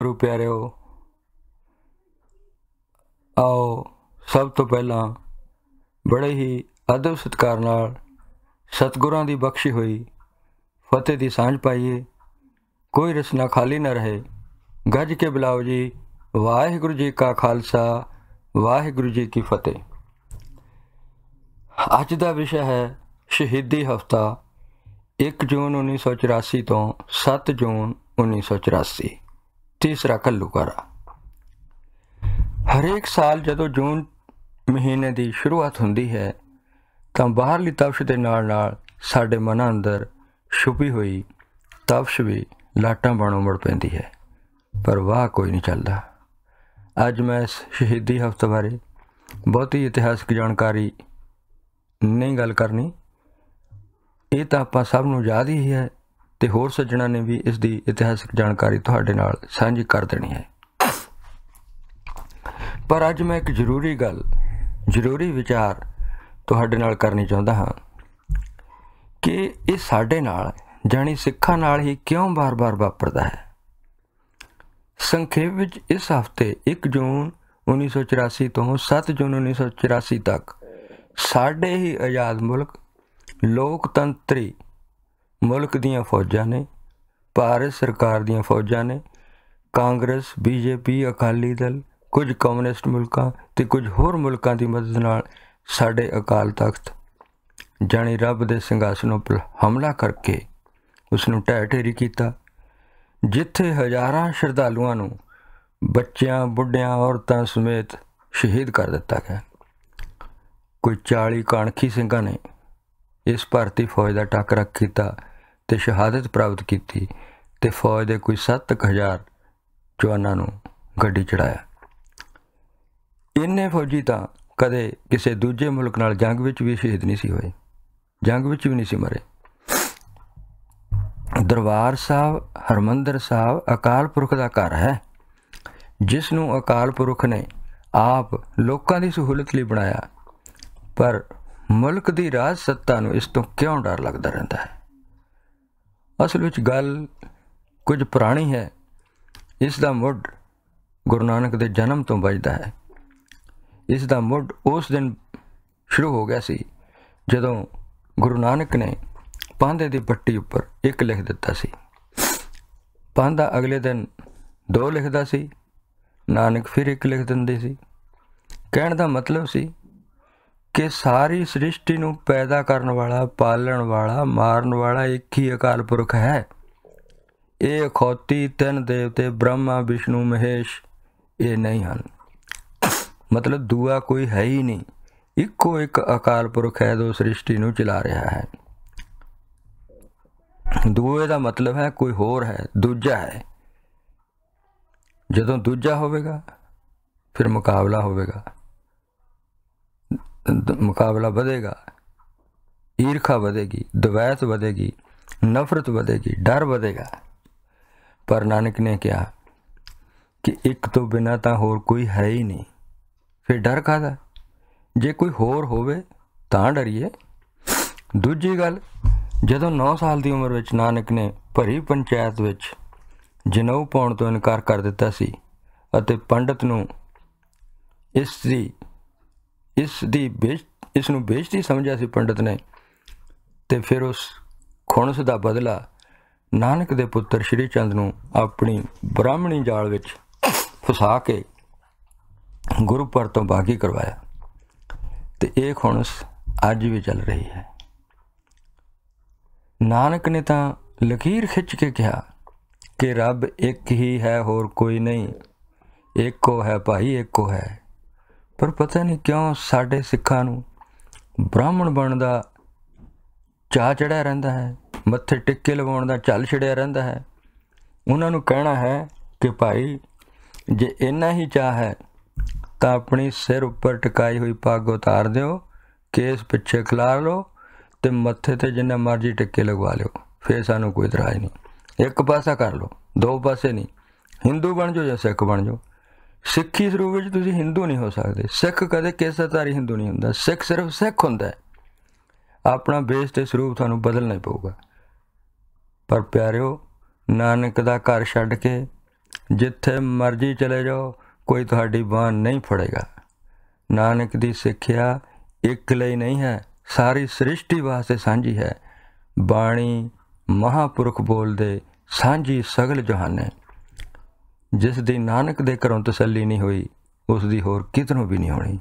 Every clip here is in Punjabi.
गुरु प्यारिओ, आओ सब तो पहला बड़े ही अदब सत्कार नाल सतगुरां दी बख्शी हुई फतेह दी सांझ पाईए। कोई रसना खाली न रहे। गज के बुलाओ जी, वाहिगुरू जी का खालसा, वाहिगुरू जी की फतेह। अज दा विषय है शहीदी हफ्ता 1 जून 1984 तो 7 जून 1984। तीसरा घल्लूघारा। हरेक साल जदों जून महीने की शुरुआत होंदी है तो बाहरली तपश के नाल नाल साडे मनां अंदर छुपी हुई तपश भी लाटां बनों मुड़ पैंदी है, पर वाह कोई नहीं चलता। अज मैं इस शहीदी हफ्ते बारे बहुती इतिहासक जानकारी नहीं गल करनी। ये तो आपां सब नूं याद ही है ते होर सज्जणां ने भी इसकी इतिहासक जानकारी तुहाडे नाल सांझी कर देनी है। पर अज मैं एक जरूरी विचार तुहाडे नाल करनी चाहुंदा हाँ कि ये साडे नाल जानी सिखां नाल ही क्यों बार बार वापरदा है। संखेप विच इस हफ्ते 1 जून 1984 तो 7 जून 1984 तक साडे ही आज़ाद मुल्क लोकतंत्री मुल्क दीयां फौजां ने, भारत सरकार दीयां फौजां ने, कांग्रेस, बीजेपी, अकाली दल, कुछ कम्यूनिस्ट मुल्कां ते कुछ होर मुल्कां दी मदद नाल साडे अकाल तख्त जानी रब दे संघासनों पर हमला करके उसनूं ढह ढेरी कीता, जिथे हज़ारां श्रद्धालुआं नूं बच्चियां, बुढ़ियां, औरतां समेत शहीद कर दिता गया। कोई 40 काणखी सिंघां ने इस भारती फौज का टाकरा किया ते शहादत प्राप्त की ते फौज के कोई 7,000 जवानों नूं गड्डी चढ़ाया। इन्ने फौजी तो कदे किसी दूजे मुल्क नाल जंग विच भी शहीद नहीं सी होए, जंग विच भी नहीं सी मरे। दरबार साहब, हरमंदर साहब अकाल पुरख का घर है, जिसनूं अकाल पुरख ने आप लोगों की सहूलत लिए बनाया, पर मुल्क की राज सत्ता नूं इस तो क्यों डर लगता रहता है। असल विच गल कुछ पुरानी है। इसका मुढ़ गुरु नानक के जन्म तो बजदा है। इसका मुढ़ उस दिन शुरू हो गया सी जदों गुरु नानक ने पांधे की पट्टी उपर 1 लिख दिता सी। पांधा अगले दिन 2 लिखदा सी, नानक फिर 1 लिख दिंदे सी। कहण दा मतलब सी कि सारी सृष्टि नूं पैदा करने वाला, पालन वाला, मारन वाला एक ही अकाल पुरख है। ये अखौती 3 देवते ब्रह्मा, विष्णु, महेश ये नहीं हैं। मतलब दूआ कोई है ही नहीं, इको एक अकाल पुरख है जो सृष्टि नूं चला रहा है। दूए का मतलब है कोई होर है, दूजा है। जदों दूजा होवेगा फिर मुकाबला होवेगा, मुकाबला बढ़ेगा, ईर्खा बढ़ेगी, द्वैत बढ़ेगी, नफरत बढ़ेगी, डर बढ़ेगा। पर नानक ने कहा कि एक तो बिना तो होर कोई है ही नहीं, फिर डर काहदा? जे कोई होर होवे तां डरिए। दूजी गल, जदों 9 साल की उम्र विच नानक ने भरी पंचायत विच जनेऊ पाउण तो इनकार कर दिता सी अते पंडित नूं इसनूं बेइज्जती समझिया सी पंडित ने, ते फिर उस खुणस का बदला नानक दे पुत्र श्री चंद नूं अपनी ब्राह्मणी जाल विच फसा के गुरु पर तो बागी करवाया। ते ये खुणस अज भी चल रही है। नानक ने तो लकीर खिंच के कहा कि रब एक ही है, होर कोई नहीं, एक को है भाई, एक को है। पर पता नहीं क्यों साडे सिखां नूं ब्राह्मण बनने का चाह चढ़िया रहिंदा है, मत्थे टिक्के लवाउण दा झल छिड़िया रहिंदा है। उन्हां नूं कहना है कि भाई जे इन्ना ही चाह है तो अपनी सिर उपर टिकाई हुई पग उतार दिओ, केस पिछे खिलार लो ते मत्थे ते जिन्ना मर्जी टिक्के लगवा लो, फिर सानूं कोई इतराज नहीं। एक पासा कर लो, 2 पासे नहीं। हिंदू बन जाओ या सिख बन जाओ। सिੱਖੀ ਸਰੂਪ ਵਿੱਚ ਤੁਸੀਂ ਹਿੰਦੂ नहीं हो सकते। सिख कदे केसाधारी हिंदू नहीं ਹੁੰਦਾ। सिख सिर्फ सिख ਹੁੰਦਾ है। अपना बेस ते ਸਰੂਪ ਤੁਹਾਨੂੰ बदलना ही पऊगा। पर प्यारिओ, नानक दा घर छड्ड के ਜਿੱਥੇ ਮਰਜ਼ੀ ਚਲੇ ਜਾਓ, ਕੋਈ ਤੁਹਾਡੀ ਬਾਂਹ ਨਹੀਂ ਫੜੇਗਾ। ਨਾਨਕ ਦੀ ਸਿੱਖਿਆ ਇੱਕ ਲਈ ਨਹੀਂ ਹੈ, ਸਾਰੀ ਸ੍ਰਿਸ਼ਟੀ ਵਾਸਤੇ ਸਾਂਝੀ ਹੈ। ਬਾਣੀ ਮਹਾਂਪੁਰਖ ਬੋਲਦੇ, ਸਾਂਝੀ ਸਗਲ ਜਹਾਨੇ। ਜਿਸ ਦੀ ਨਾਨਕ ਦੇ ਘਰੋਂ ਤਸੱਲੀ ਨਹੀਂ ਹੋਈ, ਉਸ ਦੀ ਹੋਰ ਕਿਧਰੋਂ ਵੀ ਨਹੀਂ ਹੋਣੀ।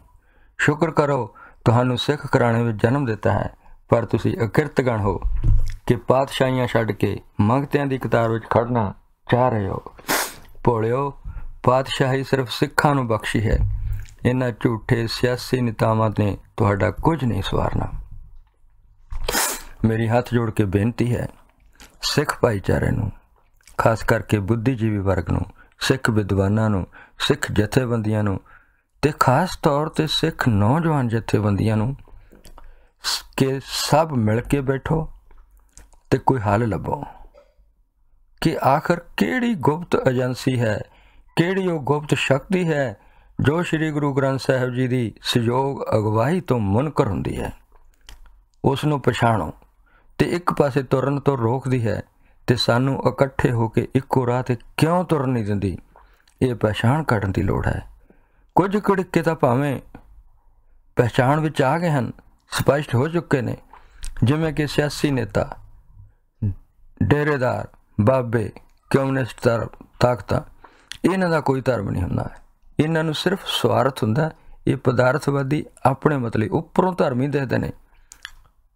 ਸ਼ੁਕਰ ਕਰੋ ਤੁਹਾਨੂੰ ਸਿੱਖ ਘਰਾਣੇ ਵਿੱਚ ਜਨਮ ਦਿੱਤਾ ਹੈ, ਪਰ ਤੁਸੀਂ ਅਕਿਰਤਗਣ ਹੋ ਕਿ ਪਾਤਸ਼ਾਹੀਆਂ ਛੱਡ ਕੇ ਮੰਗਤਿਆਂ ਦੀ ਕਤਾਰ ਵਿੱਚ ਖੜਨਾ ਚਾਹ ਰਹੇ ਹੋ। ਭੋਲਿਓ, ਪਾਤਸ਼ਾਹੀ ਸਿਰਫ ਸਿੱਖਾਂ ਨੂੰ ਬਖਸ਼ੀ ਹੈ। ਇਹਨਾਂ ਝੂਠੇ ਸਿਆਸੀ ਨੇਤਾਵਾਂ ਨੇ ਤੁਹਾਡਾ ਕੁਝ ਨਹੀਂ ਸਵਾਰਨਾ। ਮੇਰੀ ਹੱਥ ਜੋੜ ਕੇ ਬੇਨਤੀ ਹੈ, ਸਿੱਖ ਭਾਈਚਾਰੇ ਨੂੰ, ਖਾਸ ਕਰਕੇ ਬੁੱਧੀਜੀਵੀ ਵਰਗ ਨੂੰ, ਸਿੱਖ ਵਿਦਵਾਨਾਂ ਨੂੰ, ਸਿੱਖ ਜਥੇਬੰਦੀਆਂ ਨੂੰ ਤੇ ਖਾਸ ਤੌਰ 'ਤੇ ਸਿੱਖ ਨੌਜਵਾਨ ਜਥੇਬੰਦੀਆਂ ਨੂੰ ਕਿ ਸਭ ਮਿਲ ਕੇ ਬੈਠੋ ਤੇ ਕੋਈ ਹੱਲ ਲੱਭੋ ਕਿ ਆਖਰ ਕਿਹੜੀ ਗੁਪਤ ਏਜੰਸੀ ਹੈ, ਕਿਹੜੀ ਉਹ ਗੁਪਤ ਸ਼ਕਤੀ ਹੈ ਜੋ ਸ਼੍ਰੀ ਗੁਰੂ ਗ੍ਰੰਥ ਸਾਹਿਬ ਜੀ ਦੀ ਸਹਿਯੋਗ ਅਗਵਾਈ ਤੋਂ ਮੁਨਕਰ ਹੁੰਦੀ ਹੈ। ਉਸ ਨੂੰ ਪਛਾਣੋ ਤੇ ਇੱਕ ਪਾਸੇ ਤੁਰਨ ਤੋਂ ਰੋਕਦੀ ਹੈ ਤੇ ਸਾਨੂੰ ਇਕੱਠੇ ਹੋ ਕੇ ਇੱਕੋ ਰਾਹ 'ਤੇ ਕਿਉਂ ਤੁਰਨ ਨਹੀਂ ਦਿੰਦੀ, ਇਹ ਪਹਿਚਾਣ ਕੱਢਣ ਦੀ ਲੋੜ ਹੈ। ਕੁਝ ਘੜੀਕੇ ਤਾਂ ਭਾਵੇਂ ਪਹਿਚਾਣ ਵਿੱਚ ਆ ਗਏ ਹਨ, ਸਪਸ਼ਟ ਹੋ ਚੁੱਕੇ ਨੇ, ਜਿਵੇਂ ਕਿ ਸਿਆਸੀ ਨੇਤਾ, ਡੇਰੇਦਾਰ, ਬਾਬੇ, ਕਮਿਊਨਿਸਟ ਤਾਕਤਾਂ। ਇਹਨਾਂ ਦਾ ਕੋਈ ਧਰਮ ਨਹੀਂ ਹੁੰਦਾ, ਇਹਨਾਂ ਨੂੰ ਸਿਰਫ ਸਵਾਰਥ ਹੁੰਦਾ। ਇਹ ਪਦਾਰਥਵਾਦੀ ਆਪਣੇ ਮਤਲਬ ਉੱਪਰੋਂ ਧਰਮੀ ਦੇਖਦੇ ਨੇ,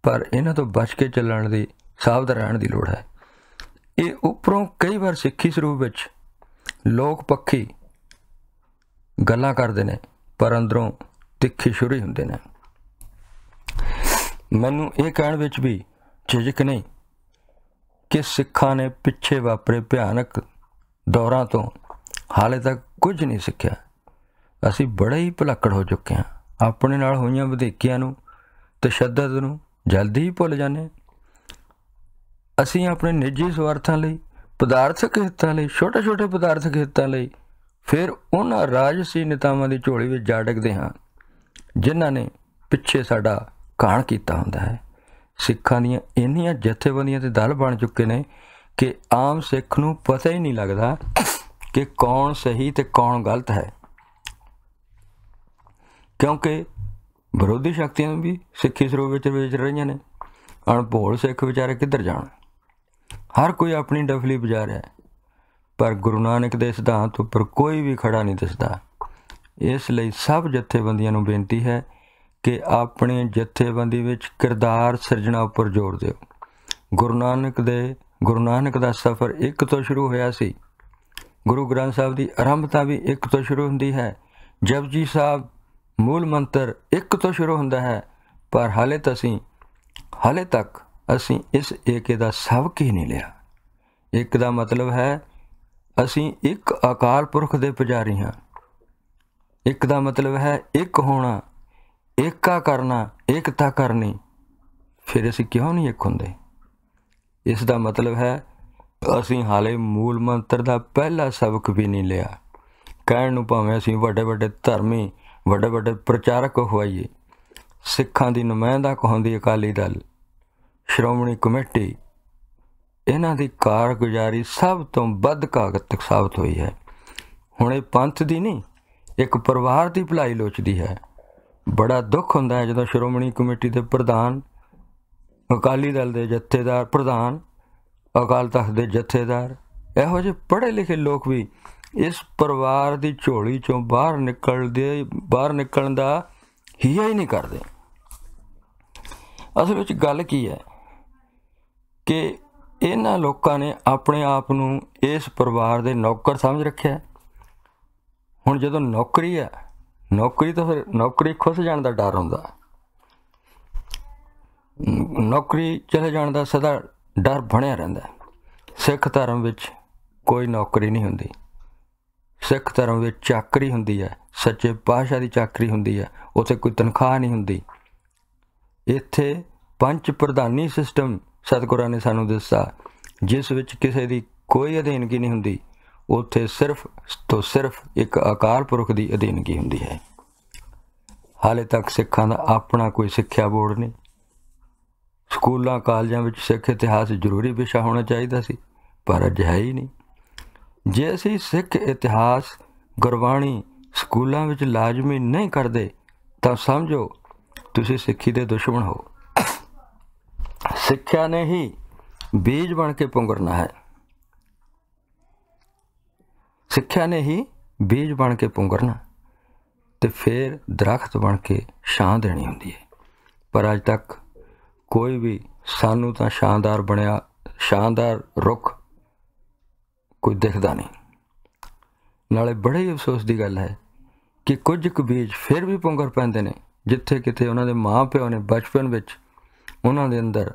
ਪਰ ਇਹਨਾਂ ਤੋਂ ਬਚ ਕੇ ਚੱਲਣ ਦੀ, ਸਾਵਧਾਨ ਰਹਿਣ ਦੀ ਲੋੜ ਹੈ। ਇਹ ਉੱਪਰੋਂ ਕਈ ਵਾਰ ਸਿੱਖੀ ਸਰੂਪ ਵਿੱਚ ਲੋਕ ਪੱਖੀ ਗੱਲਾਂ ਕਰਦੇ ਨੇ, ਪਰ ਅੰਦਰੋਂ ਤਿੱਖੀ ਛੁਰੀ ਹੁੰਦੇ ਨੇ। ਮੈਨੂੰ ਇਹ ਕਹਿਣ ਵਿੱਚ ਵੀ ਝਿਜਕ ਨਹੀਂ ਕਿ ਸਿੱਖਾਂ ਨੇ ਪਿੱਛੇ ਵਾਪਰੇ ਭਿਆਨਕ ਦੌਰਾਂ ਤੋਂ ਹਾਲੇ ਤੱਕ ਕੁਝ ਨਹੀਂ ਸਿੱਖਿਆ। ਅਸੀਂ ਬੜੇ ਹੀ ਭੁਲੱਕੜ ਹੋ ਚੁੱਕੇ ਹਾਂ। ਆਪਣੇ ਨਾਲ ਹੋਈਆਂ ਵਧੀਕੀਆਂ ਨੂੰ, ਤਸ਼ੱਦਦ ਨੂੰ ਜਲਦੀ ਹੀ ਭੁੱਲ ਜਾਂਦੇ। ਅਸੀਂ ਆਪਣੇ ਨਿੱਜੀ ਸਵਾਰਥਾਂ ਲਈ, ਪਦਾਰਥਕ ਹਿੱਤਾਂ ਲਈ, ਛੋਟੇ ਛੋਟੇ ਪਦਾਰਥਕ ਹਿੱਤਾਂ ਲਈ ਫਿਰ ਉਹਨਾਂ ਰਾਜਸੀ ਨੇਤਾਵਾਂ ਦੀ ਝੋਲੀ ਵਿੱਚ ਜਾ ਡਿੱਗਦੇ ਹਾਂ ਜਿਨ੍ਹਾਂ ਨੇ ਪਿੱਛੇ ਸਾਡਾ ਘਾਣ ਕੀਤਾ ਹੁੰਦਾ ਹੈ। ਸਿੱਖਾਂ ਦੀਆਂ ਇੰਨੀਆਂ ਜਥੇਬੰਦੀਆਂ ਤੇ ਦਲ ਬਣ ਚੁੱਕੇ ਨੇ ਕਿ ਆਮ ਸਿੱਖ ਨੂੰ ਪਤਾ ਹੀ ਨਹੀਂ ਲੱਗਦਾ ਕਿ ਕੌਣ ਸਹੀ ਤੇ ਕੌਣ ਗਲਤ ਹੈ, ਕਿਉਂਕਿ ਵਿਰੋਧੀ ਸ਼ਕਤੀਆਂ ਵੀ ਸਿੱਖੀ ਸਰੂਪ ਵਿੱਚ ਵਿਚ ਰਹੀਆਂ ਨੇ। ਅਣਭੋਲ ਸਿੱਖ ਵਿਚਾਰੇ ਕਿੱਧਰ ਜਾਣ? ਹਰ ਕੋਈ ਆਪਣੀ ਡਫਲੀ ਵਜਾ ਰਿਹਾ, ਪਰ ਗੁਰੂ ਨਾਨਕ ਦੇ ਸਿਧਾਂਤ ਉੱਪਰ ਕੋਈ ਵੀ ਖੜਾ ਨਹੀਂ ਦਿਸਦਾ। ਇਸ ਲਈ ਸਭ ਜਥੇਬੰਦੀਆਂ ਨੂੰ ਬੇਨਤੀ ਹੈ ਕਿ ਆਪਣੇ ਜਥੇਬੰਦੀ ਵਿੱਚ ਕਿਰਦਾਰ ਸਿਰਜਣਾ ਉੱਪਰ ਜ਼ੋਰ ਦਿਓ। ਗੁਰੂ ਨਾਨਕ ਦਾ ਸਫ਼ਰ ਇੱਕ ਤੋਂ ਸ਼ੁਰੂ ਹੋਇਆ ਸੀ। ਗੁਰੂ ਗ੍ਰੰਥ ਸਾਹਿਬ ਦੀ ਆਰੰਭਤਾ ਵੀ ਇੱਕ ਤੋਂ ਸ਼ੁਰੂ ਹੁੰਦੀ ਹੈ। ਜਪਜੀ ਸਾਹਿਬ ਮੂਲ ਮੰਤਰ ਇੱਕ ਤੋਂ ਸ਼ੁਰੂ ਹੁੰਦਾ ਹੈ, ਪਰ ਹਾਲੇ ਤੱਕ ਅਸੀਂ ਇਸ ਏਕੇ ਦਾ ਸਬਕ ਹੀ ਨਹੀਂ ਲਿਆ। ਇੱਕ ਦਾ ਮਤਲਬ ਹੈ ਅਸੀਂ ਇੱਕ ਅਕਾਲ ਪੁਰਖ ਦੇ ਪੁਜਾਰੀ ਹਾਂ। ਇੱਕ ਦਾ ਮਤਲਬ ਹੈ ਇੱਕ ਹੋਣਾ, ਏਕਾ ਕਰਨਾ, ਏਕਤਾ ਕਰਨੀ। ਫਿਰ ਅਸੀਂ ਕਿਉਂ ਨਹੀਂ ਇੱਕ ਹੁੰਦੇ? ਇਸ ਦਾ ਮਤਲਬ ਹੈ ਅਸੀਂ ਹਾਲੇ ਮੂਲ ਮੰਤਰ ਦਾ ਪਹਿਲਾ ਸਬਕ ਵੀ ਨਹੀਂ ਲਿਆ। ਕਹਿਣ ਨੂੰ ਭਾਵੇਂ ਅਸੀਂ ਵੱਡੇ ਵੱਡੇ ਧਰਮੀ, ਵੱਡੇ ਵੱਡੇ ਪ੍ਰਚਾਰਕ ਹੋਈਏ, ਸਿੱਖਾਂ ਦੀ ਨੁਮਾਇੰਦਾ ਕਹਾਉਂਦੀ ਅਕਾਲੀ ਦਲ, ਸ਼੍ਰੋਮਣੀ ਕਮੇਟੀ, ਇਹਨਾਂ ਦੀ ਕਾਰਗੁਜ਼ਾਰੀ ਸਭ ਤੋਂ ਵੱਧ ਘਾਤਕ ਸਾਬਤ ਹੋਈ ਹੈ। ਹੁਣ ਇਹ ਪੰਥ ਦੀ ਨਹੀਂ, ਇੱਕ ਪਰਿਵਾਰ ਦੀ ਭਲਾਈ ਲੋਚਦੀ ਹੈ। ਬੜਾ ਦੁੱਖ ਹੁੰਦਾ ਹੈ ਜਦੋਂ ਸ਼੍ਰੋਮਣੀ ਕਮੇਟੀ ਦੇ ਪ੍ਰਧਾਨ, ਅਕਾਲੀ ਦਲ ਦੇ ਜਥੇਦਾਰ ਪ੍ਰਧਾਨ, ਅਕਾਲ ਤਖਤ ਦੇ ਜਥੇਦਾਰ, ਇਹੋ ਜਿਹੇ ਪੜ੍ਹੇ ਲਿਖੇ ਲੋਕ ਵੀ ਇਸ ਪਰਿਵਾਰ ਦੀ ਝੋਲੀ 'ਚੋਂ ਬਾਹਰ ਨਿਕਲਣ ਦਾ ਹੀਆ ਹੀ ਨਹੀਂ ਕਰਦੇ। ਅਸਲ ਵਿੱਚ ਗੱਲ ਕੀ ਹੈ ਕਿ ਇਹਨਾਂ ਲੋਕਾਂ ਨੇ ਆਪਣੇ ਆਪ ਨੂੰ ਇਸ ਪਰਿਵਾਰ ਦੇ ਨੌਕਰ ਸਮਝ ਰੱਖਿਆ। ਹੁਣ ਜਦੋਂ ਨੌਕਰੀ ਹੈ, ਨੌਕਰੀ ਤਾਂ ਫਿਰ ਨੌਕਰੀ ਖੁੱਸ ਜਾਣ ਦਾ ਡਰ ਹੁੰਦਾ, ਨੌਕਰੀ ਚਲੇ ਜਾਣ ਦਾ ਸਦਾ ਡਰ ਬਣਿਆ ਰਹਿੰਦਾ। ਸਿੱਖ ਧਰਮ ਵਿੱਚ ਕੋਈ ਨੌਕਰੀ ਨਹੀਂ ਹੁੰਦੀ। ਸਿੱਖ ਧਰਮ ਵਿੱਚ ਚਾਕਰੀ ਹੁੰਦੀ ਹੈ, ਸੱਚੇ ਪਾਤਸ਼ਾਹ ਦੀ ਚਾਕਰੀ ਹੁੰਦੀ ਹੈ, ਉੱਥੇ ਕੋਈ ਤਨਖਾਹ ਨਹੀਂ ਹੁੰਦੀ। ਇੱਥੇ ਪੰਚ ਪ੍ਰਧਾਨੀ ਸਿਸਟਮ ਸਤਿਗੁਰਾਂ ਨੇ ਸਾਨੂੰ ਦੱਸਿਆ, ਜਿਸ ਵਿੱਚ ਕਿਸੇ ਦੀ ਕੋਈ ਅਧੀਨਗੀ ਨਹੀਂ ਹੁੰਦੀ। ਉੱਥੇ ਸਿਰਫ ਤੋਂ ਸਿਰਫ ਇੱਕ ਅਕਾਲ ਪੁਰਖ ਦੀ ਅਧੀਨਗੀ ਹੁੰਦੀ ਹੈ। ਹਾਲੇ ਤੱਕ ਸਿੱਖਾਂ ਦਾ ਆਪਣਾ ਕੋਈ ਸਿੱਖਿਆ ਬੋਰਡ ਨਹੀਂ। ਸਕੂਲਾਂ ਕਾਲਜਾਂ ਵਿੱਚ ਸਿੱਖ ਇਤਿਹਾਸ ਜ਼ਰੂਰੀ ਵਿਸ਼ਾ ਹੋਣਾ ਚਾਹੀਦਾ ਸੀ, ਪਰ ਅਜਿਹਾ ਹੀ ਨਹੀਂ। ਜੇ ਅਸੀਂ ਸਿੱਖ ਇਤਿਹਾਸ ਗੁਰਬਾਣੀ ਸਕੂਲਾਂ ਵਿੱਚ ਲਾਜ਼ਮੀ ਨਹੀਂ ਕਰਦੇ ਤਾਂ ਸਮਝੋ ਤੁਸੀਂ ਸਿੱਖੀ ਦੇ ਦੁਸ਼ਮਣ ਹੋ। ਸਿੱਖਿਆ ਨੇ ਹੀ ਬੀਜ ਬਣ ਕੇ ਪੁੰਗਰਨਾ ਹੈ। ਸਿੱਖਿਆ ਨੇ ਹੀ ਬੀਜ ਬਣ ਕੇ ਪੁੰਗਰਨਾ ਤੇ ਫਿਰ ਦਰਖਤ ਬਣ ਕੇ ਛਾਂ ਦੇਣੀ ਹੁੰਦੀ ਹੈ। ਪਰ ਅੱਜ ਤੱਕ ਕੋਈ ਵੀ ਸਾਨੂੰ ਤਾਂ ਸ਼ਾਨਦਾਰ ਰੁੱਖ ਕੋਈ ਦਿਖਦਾ ਨਹੀਂ। ਨਾਲੇ ਬੜੇ ਹੀ ਅਫਸੋਸ ਦੀ ਗੱਲ ਹੈ ਕਿ ਕੁਝ ਕੁ ਬੀਜ ਫਿਰ ਵੀ ਪੁੰਗਰ ਪੈਂਦੇ ਨੇ ਜਿੱਥੇ ਕਿਤੇ ਉਹਨਾਂ ਦੇ ਮਾਂ ਪਿਓ ਨੇ ਬਚਪਨ ਵਿੱਚ ਉਹਨਾਂ ਦੇ ਅੰਦਰ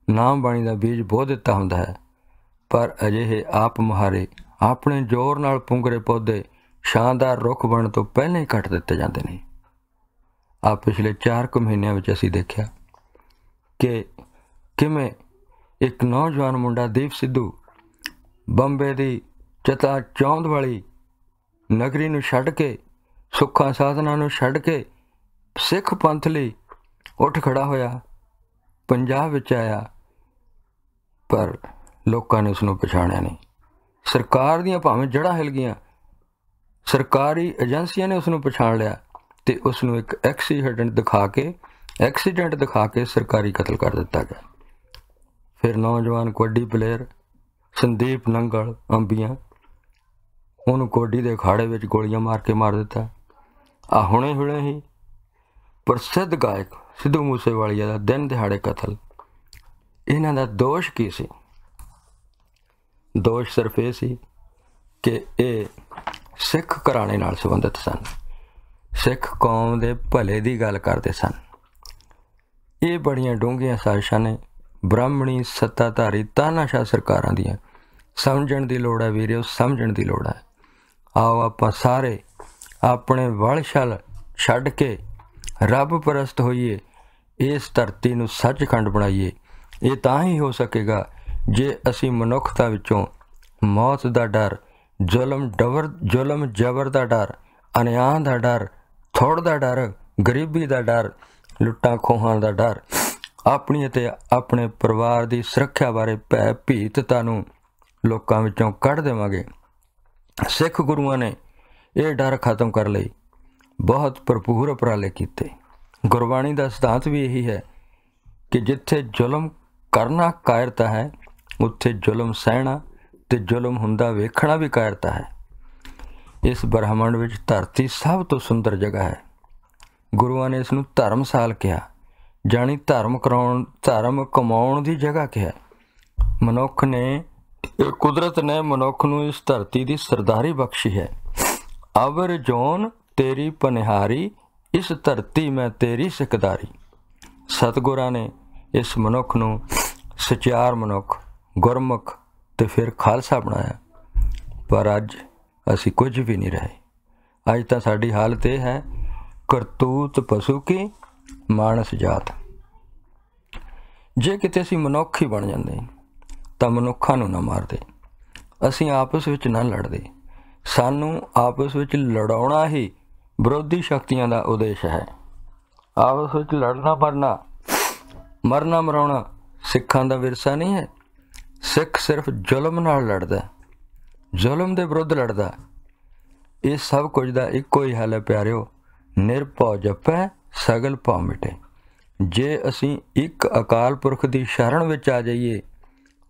ਨਾਮ ਬਾਣੀ ਦਾ ਬੀਜ ਬੋ ਦਿੱਤਾ ਹੁੰਦਾ ਹੈ, ਪਰ ਅਜਿਹੇ ਆਪ ਮੁਹਾਰੇ ਆਪਣੇ ਜ਼ੋਰ ਨਾਲ ਪੁੰਗਰੇ ਪੌਦੇ ਸ਼ਾਨਦਾਰ ਰੁੱਖ ਬਣਨ ਤੋਂ ਪਹਿਲਾਂ ਹੀ ਕੱਟ ਦਿੱਤੇ ਜਾਂਦੇ ਨੇ। ਪਿਛਲੇ 4 ਕੁ ਮਹੀਨਿਆਂ ਵਿੱਚ ਅਸੀਂ ਦੇਖਿਆ ਕਿ ਕਿਵੇਂ ਇੱਕ ਨੌਜਵਾਨ ਮੁੰਡਾ ਦੀਪ ਸਿੱਧੂ ਬੰਬੇ ਦੀ ਚੌਂਦ ਵਾਲੀ ਨਗਰੀ ਨੂੰ ਛੱਡ ਕੇ, ਸੁੱਖਾਂ ਸਾਧਨਾਂ ਨੂੰ ਛੱਡ ਕੇ ਸਿੱਖ ਪੰਥ ਲਈ ਉੱਠ ਖੜਾ ਹੋਇਆ, ਪੰਜਾਬ ਵਿੱਚ ਆਇਆ, ਪਰ ਲੋਕਾਂ ਨੇ ਉਸਨੂੰ ਪਛਾਣਿਆ ਨਹੀਂ। ਸਰਕਾਰ ਦੀਆਂ ਭਾਵੇਂ ਜੜ੍ਹਾਂ ਹਿੱਲ ਗਈਆਂ, ਸਰਕਾਰੀ ਏਜੰਸੀਆਂ ਨੇ ਉਸਨੂੰ ਪਛਾਣ ਲਿਆ ਤੇ ਉਸਨੂੰ ਇੱਕ ਐਕਸੀਡੈਂਟ ਦਿਖਾ ਕੇ ਸਰਕਾਰੀ ਕਤਲ ਕਰ ਦਿੱਤਾ ਗਿਆ। ਫਿਰ ਨੌਜਵਾਨ ਕਬੱਡੀ ਪਲੇਅਰ ਸੰਦੀਪ ਨੰਗਲ ਅੰਬੀਆਂ, ਉਹਨੂੰ ਕੋਡੀ ਦੇ ਅਖਾੜੇ ਵਿੱਚ ਗੋਲੀਆਂ ਮਾਰ ਕੇ ਮਾਰ ਦਿੱਤਾ। ਹੁਣੇ ਹੀ ਪ੍ਰਸਿੱਧ ਗਾਇਕ ਸਿੱਧੂ ਮੂਸੇਵਾਲੀਆ ਦਾ ਦਿਨ ਦਿਹਾੜੇ ਕਤਲ। ਇਹਨਾਂ ਦਾ ਦੋਸ਼ ਕੀ ਸੀ? ਦੋਸ਼ ਸਿਰਫ ਇਹ ਸੀ ਕਿ ਇਹ ਸਿੱਖ ਘਰਾਣੇ ਨਾਲ ਸੰਬੰਧਿਤ ਸਨ, ਸਿੱਖ ਕੌਮ ਦੇ ਭਲੇ ਦੀ ਗੱਲ ਕਰਦੇ ਸਨ। ਇਹ ਬੜੀਆਂ ਡੂੰਘੀਆਂ ਸਾਜ਼ਿਸ਼ਾਂ ਨੇ ਬ੍ਰਾਹਮਣੀ ਸੱਤਾਧਾਰੀ ਤਾਨਾਸ਼ਾਹ ਸਰਕਾਰਾਂ ਦੀਆਂ। ਸਮਝਣ ਦੀ ਲੋੜ ਹੈ ਵੀਰਿਓ, ਸਮਝਣ ਦੀ ਲੋੜ ਹੈ। ਆਓ ਆਪਾਂ ਸਾਰੇ ਆਪਣੇ ਵਲ ਛਲ ਛੱਡ ਕੇ ਰੱਬ ਪ੍ਰਸਤ ਹੋਈਏ, ਇਸ ਧਰਤੀ ਨੂੰ ਸੱਚਖੰਡ ਬਣਾਈਏ। ਇਹ ਤਾਂ ਹੀ ਹੋ ਸਕੇਗਾ ਜੇ ਅਸੀਂ ਮਨੁੱਖਤਾ ਵਿੱਚੋਂ ਮੌਤ ਦਾ ਡਰ, ਜ਼ੁਲਮ ਜ਼ਬਰ ਦਾ ਡਰ, ਅਨਿਆਂ ਦਾ ਡਰ, ਥੋੜ ਦਾ ਡਰ, ਗਰੀਬੀ ਦਾ ਡਰ, ਲੁੱਟਾਂ ਖੋਹਾਂ ਦਾ ਡਰ, ਆਪਣੀ ਅਤੇ ਆਪਣੇ ਪਰਿਵਾਰ ਦੀ ਸੁਰੱਖਿਆ ਬਾਰੇ ਭੈ ਭੀਤਤਾ ਨੂੰ ਲੋਕਾਂ ਵਿੱਚੋਂ ਕੱਢ ਦੇਵਾਂਗੇ। ਸਿੱਖ ਗੁਰੂਆਂ ਨੇ ਇਹ ਡਰ ਖਤਮ ਕਰਨ ਲਈ ਬਹੁਤ ਭਰਪੂਰ ਉਪਰਾਲੇ ਕੀਤੇ। ਗੁਰਬਾਣੀ ਦਾ ਸਿਧਾਂਤ ਵੀ ਇਹੀ ਹੈ ਕਿ ਜਿੱਥੇ ਜ਼ੁਲਮ ਕਰਨਾ ਕਾਇਰਤਾ ਹੈ, ਉੱਥੇ ਜ਼ੁਲਮ ਸਹਿਣਾ ਤੇ ਜ਼ੁਲਮ ਹੁੰਦਾ ਵੇਖਣਾ ਵੀ ਕਾਇਰਤਾ ਹੈ। ਇਸ ਬ੍ਰਹਿਮੰਡ ਵਿੱਚ ਧਰਤੀ ਸਭ ਤੋਂ ਸੁੰਦਰ ਜਗ੍ਹਾ ਹੈ। ਗੁਰੂਆਂ ਨੇ ਇਸ ਨੂੰ ਧਰਮਸਾਲ ਕਿਹਾ, ਜਾਣੀ ਧਰਮ ਕਮਾਉਣ ਦੀ ਜਗ੍ਹਾ ਕਿਹਾ। ਕੁਦਰਤ ਨੇ ਮਨੁੱਖ ਨੂੰ ਇਸ ਧਰਤੀ ਦੀ ਸਰਦਾਰੀ ਬਖਸ਼ੀ ਹੈ। ਅਵਰ ਜੋਨ ਤੇਰੀ ਪਨਿਹਾਰੀ, ਇਸ ਧਰਤੀ ਮੈਂ ਤੇਰੀ ਸਿਕਦਾਰੀ। ਸਤਿਗੁਰਾਂ ਨੇ ਇਸ ਮਨੁੱਖ ਨੂੰ ਸਚਿਆਰ ਮਨੁੱਖ, ਗੁਰਮੁਖ ਤੇ ਫਿਰ ਖਾਲਸਾ ਬਣਾਇਆ। ਪਰ ਅੱਜ ਅਸੀਂ ਕੁਝ ਵੀ ਨਹੀਂ ਰਹੇ। ਅੱਜ ਤਾਂ ਸਾਡੀ ਹਾਲਤ ਇਹ ਹੈ, ਕਰਤੂਤ ਪਸ਼ੂ ਕੀ ਮਾਨਸ ਜਾਤ। ਜੇ ਕਿਤੇ ਅਸੀਂ ਮਨੁੱਖ ਹੀ ਬਣ ਜਾਂਦੇ ਤਾਂ ਮਨੁੱਖਾਂ ਨੂੰ ਨਾ ਮਾਰਦੇ, ਅਸੀਂ ਆਪਸ ਵਿੱਚ ਨਾ ਲੜਦੇ। ਸਾਨੂੰ ਆਪਸ ਵਿੱਚ ਲੜਾਉਣਾ ਹੀ ਵਿਰੋਧੀ ਸ਼ਕਤੀਆਂ ਦਾ ਉਦੇਸ਼ ਹੈ। ਆਪਸ ਵਿੱਚ ਲੜਨਾ ਮਰਨਾ ਮਰਾਉਣਾ ਸਿੱਖਾਂ ਦਾ ਵਿਰਸਾ ਨਹੀਂ ਹੈ। ਸਿੱਖ ਸਿਰਫ ਜ਼ੁਲਮ ਨਾਲ ਲੜਦਾ, ਜ਼ੁਲਮ ਦੇ ਵਿਰੁੱਧ ਲੜਦਾ। ਇਹ ਸਭ ਕੁਝ ਦਾ ਇੱਕੋ ਹੀ ਹੱਲ ਹੈ ਪਿਆਰਿਓ, ਨਿਰਭਉ ਜਪੈ ਸਗਲ ਭਉ ਮਿਟੇ। ਜੇ ਅਸੀਂ ਇੱਕ ਅਕਾਲ ਪੁਰਖ ਦੀ ਸ਼ਰਨ ਵਿੱਚ ਆ ਜਾਈਏ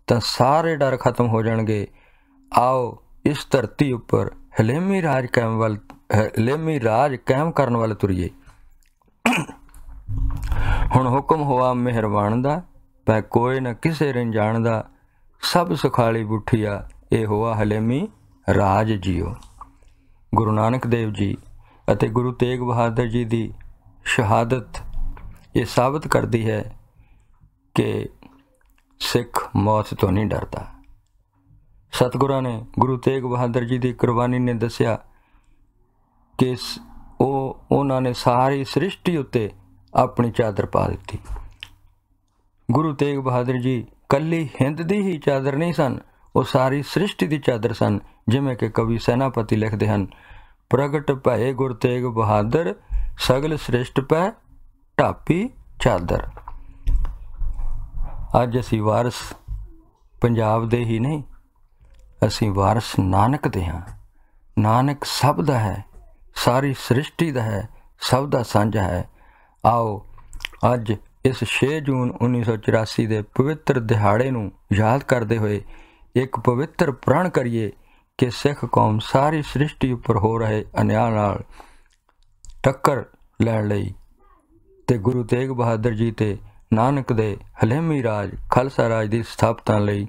ਤਾਂ ਸਾਰੇ ਡਰ ਖਤਮ ਹੋ ਜਾਣਗੇ। ਆਓ ਇਸ ਧਰਤੀ ਉੱਪਰ ਹਲੇਮੀ ਰਾਜ ਕਾਇਮ ਕਰਨ ਵੱਲ ਤੁਰੀਏ। ਹੁਣ ਹੁਕਮ ਹੋਆ ਮਿਹਰਬਾਨ ਦਾ, ਪੈ ਕੋਈ ਨਾ ਕਿਸੇ ਰੰਜਾਨ ਦਾ, ਸਭ ਸੁਖਾਲੀ ਬੁੱਠੀਆ, ਇਹ ਹੋਆ ਹਲੇਮੀ ਰਾਜ ਜੀਓ। ਗੁਰੂ ਨਾਨਕ ਦੇਵ ਜੀ ਅਤੇ ਗੁਰੂ ਤੇਗ ਬਹਾਦਰ ਜੀ ਦੀ ਸ਼ਹਾਦਤ ਇਹ ਸਾਬਤ ਕਰਦੀ ਹੈ ਕਿ ਸਿੱਖ ਮੌਤ ਤੋਂ ਨਹੀਂ ਡਰਦਾ। ਸਤਿਗੁਰਾਂ ਨੇ ਗੁਰੂ ਤੇਗ ਬਹਾਦਰ ਜੀ ਦੀ ਕੁਰਬਾਨੀ ਨੇ ਦੱਸਿਆ ਕਿ ਉਹਨਾਂ ਨੇ ਸਾਰੀ ਸ੍ਰਿਸ਼ਟੀ ਉੱਤੇ ਆਪਣੀ ਚਾਦਰ ਪਾ ਦਿੱਤੀ। ਗੁਰੂ ਤੇਗ ਬਹਾਦਰ ਜੀ ਇਕੱਲੀ ਹਿੰਦ ਦੀ ਹੀ ਚਾਦਰ ਨਹੀਂ ਸਨ, ਉਹ ਸਾਰੀ ਸ੍ਰਿਸ਼ਟੀ ਦੀ ਚਾਦਰ ਸਨ। ਜਿਵੇਂ ਕਿ ਕਵੀ ਸੈਨਾਪਤੀ ਲਿਖਦੇ ਹਨ, ਪ੍ਰਗਟ ਭਏ ਗੁਰ ਤੇਗ ਬਹਾਦਰ, ਸਗਲ ਸ੍ਰਿਸ਼ਟ ਪੈ ਢਾਪੀ ਚਾਦਰ। ਅੱਜ ਅਸੀਂ ਵਾਰਸ ਪੰਜਾਬ ਦੇ ਹੀ ਨਹੀਂ, ਅਸੀਂ ਵਾਰਸ ਨਾਨਕ ਦੇ ਹਾਂ। ਨਾਨਕ ਸਭ ਦਾ ਹੈ, ਸਾਰੀ ਸ੍ਰਿਸ਼ਟੀ ਦਾ ਹੈ, ਸਭ ਦਾ ਸਾਂਝਾ ਹੈ। ਆਓ ਅੱਜ ਇਸ 6 ਜੂਨ 1984 ਦੇ ਪਵਿੱਤਰ ਦਿਹਾੜੇ ਨੂੰ ਯਾਦ ਕਰਦੇ ਹੋਏ ਇੱਕ ਪਵਿੱਤਰ ਪ੍ਰਣ ਕਰੀਏ ਕਿ ਸਿੱਖ ਕੌਮ ਸਾਰੀ ਸ੍ਰਿਸ਼ਟੀ ਉੱਪਰ ਹੋ ਰਹੇ ਅਨਿਆਂ ਨਾਲ ਟੱਕਰ ਲੈਣ ਲਈ ਤੇ ਗੁਰੂ ਤੇਗ ਬਹਾਦਰ ਜੀ ਤੇ ਨਾਨਕ ਦੇ ਹਲੇਮੀ ਰਾਜ ਖਾਲਸਾ ਰਾਜ ਦੀ ਸਥਾਪਨਾ ਲਈ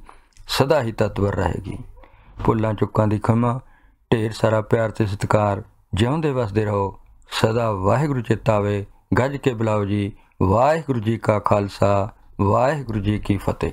ਸਦਾ ਹੀ ਤਤਪਰ ਰਹੇਗੀ। ਭੁੱਲਾਂ ਚੁੱਕਾਂ ਦੀ ਖਿਮਾ, ਢੇਰ ਸਾਰਾ ਪਿਆਰ ਤੇ ਸਤਿਕਾਰ। ਜਿਉਂਦੇ ਵਸਦੇ ਰਹੋ ਸਦਾ। ਵਾਹਿਗੁਰੂ ਚੇਤਾ ਆਵੇ, ਗੱਜ ਕੇ ਬੁਲਾਓ ਜੀ। ਵਾਹਿਗੁਰੂ ਜੀ ਕਾ ਖਾਲਸਾ, ਵਾਹਿਗੁਰੂ ਜੀ ਕੀ ਫਤਿਹ।